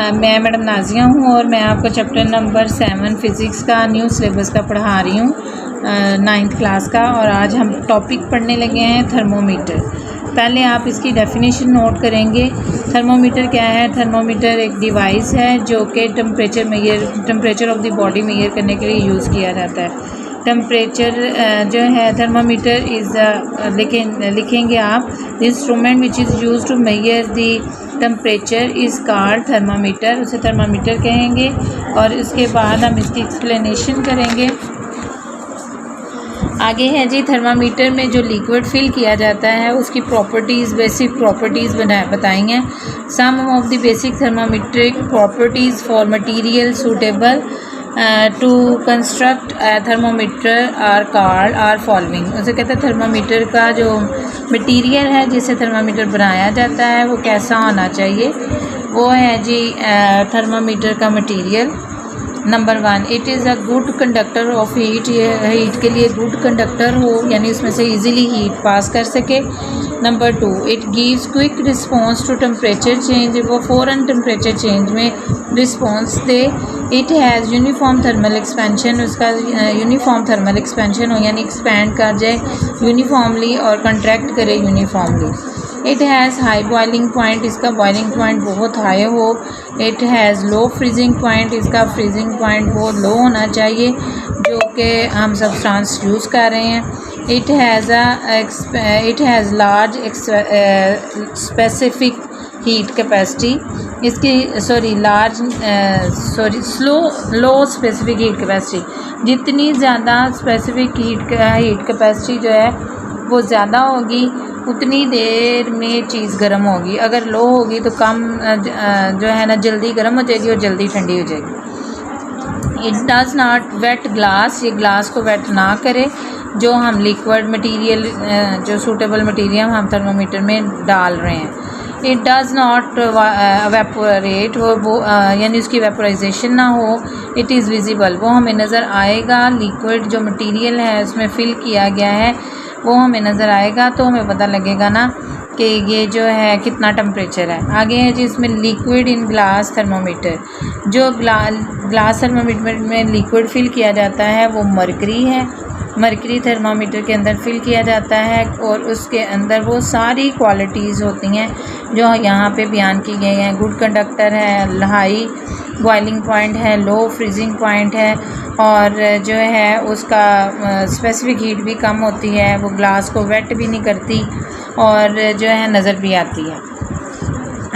मैं मैडम नाजिया हूँ और मैं आपको चैप्टर नंबर 7 फ़िज़िक्स का न्यू सिलेबस का पढ़ा रही हूँ 9th क्लास का। और आज हम टॉपिक पढ़ने लगे हैं थर्मोमीटर। पहले आप इसकी डेफिनेशन नोट करेंगे। थर्मोमीटर क्या है? थर्मोमीटर एक डिवाइस है जो कि temperature of the body measure करने के लिए यूज़ किया जाता है। टेम्परेचर जो है थर्मोमीटर इज़ लिखेंगे आप instrument which is use to measure the temperature is called thermometer, उसे थर्मामीटर कहेंगे। और इसके बाद हम इसकी एक्सप्लेनेशन करेंगे। आगे है जी, थर्मामीटर में जो लिक्विड फिल किया जाता है उसकी प्रॉपर्टीज़, बेसिक प्रॉपर्टीज़ बताएंगे। Some of the basic thermometric properties for material suitable to construct thermometer are following. उसे कहते हैं थर्मामीटर का जो मटीरियल है जिससे थर्मामीटर बनाया जाता है वो कैसा होना चाहिए। वो है जी थर्मामीटर का material. Number 1, it is a good conductor of heat. ये हीट के लिए गुड कंडक्टर हो, यानी उसमें से इजीली हीट पास कर सके। Number 2, it gives quick response to temperature change. वो फ़ौरन टेम्परेचर चेंज में रिस्पॉन्स दे। It has uniform thermal expansion. उसका यूनिफॉर्म थर्मल एक्सपेंशन हो, यानी एक्सपैंड कर जाए यूनिफॉर्मली और कंट्रैक्ट करे uniformly. It has high boiling point. इसका बॉइलिंग पॉइंट बहुत हाई हो। It has low freezing point. इसका फ्रीजिंग पॉइंट बहुत लो होना चाहिए जो कि हम सब्सटेंस यूज़ कर रहे हैं। It has large specific heat capacity. इसकी लो स्पेसिफिक हीट कैपेसिटी। जितनी ज़्यादा स्पेसिफिक हीट कैपेसिटी जो है वो ज़्यादा होगी उतनी देर में चीज़ गर्म होगी। अगर लो होगी तो कम जो है ना जल्दी गर्म हो जाएगी और जल्दी ठंडी हो जाएगी। It does not wet glass. ये ग्लास को वेट ना करे जो हम लिक्विड मटेरियल, जो सूटेबल मटेरियल हम थर्मोमीटर में डाल रहे हैं। It does not evaporate. वो यानी उसकी वेपोराइजेशन ना हो। It is visible. वो हमें नज़र आएगा। लिक्विड जो मटेरियल है उसमें फिल किया गया है वो हमें नज़र आएगा तो हमें पता लगेगा ना कि ये जो है कितना टेम्परेचर है। आगे है जी इसमें लिक्विड इन ग्लास थर्मोमीटर। जो ग्लास थर्मोमीटर में लिक्विड फिल किया जाता है वो मरकरी है। मरकरी थर्मामीटर के अंदर फिल किया जाता है और उसके अंदर वो सारी क्वालिटीज़ होती हैं जो यहाँ पे बयान की गई हैं। गुड कंडक्टर है, हाई बॉइलिंग पॉइंट है, लो फ्रीजिंग पॉइंट है और जो है उसका स्पेसिफिक हीट भी कम होती है। वो ग्लास को वेट भी नहीं करती और जो है नज़र भी आती है।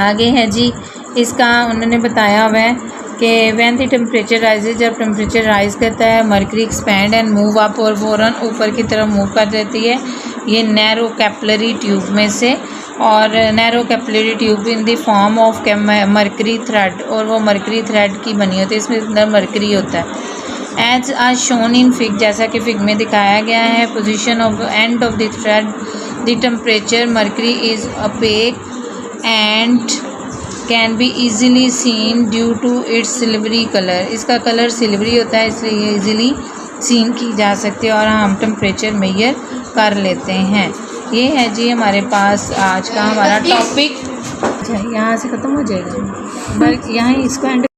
आगे है जी इसका उन्होंने बताया हुआ है कि व्हेन द टेम्परेचर राइजेज, जब टेम्परेचर राइज करता है mercury expand and move up, और फ़ौरन ऊपर की तरफ मूव कर देती है। ये नैरो कैपिलरी ट्यूब में से, और narrow capillary tube in the form of mercury thread, और वो मरकरी थ्रेड की बनी होती है, इसमें अंदर मरकरी होता है। As are shown in fig, जैसा कि फिग में दिखाया गया है। Position of end of the thread, the temperature mercury is opaque and can be easily seen due to its silvery colour. इसका कलर सिल्वरी होता है इसलिए ये ईज़िली सीन की जा सकती है और हम टेम्परेचर मेजर कर लेते हैं। ये है जी हमारे पास आज का हमारा टॉपिक। अच्छा, यहाँ से ख़त्म हो जाएगा, यहाँ इसको एंड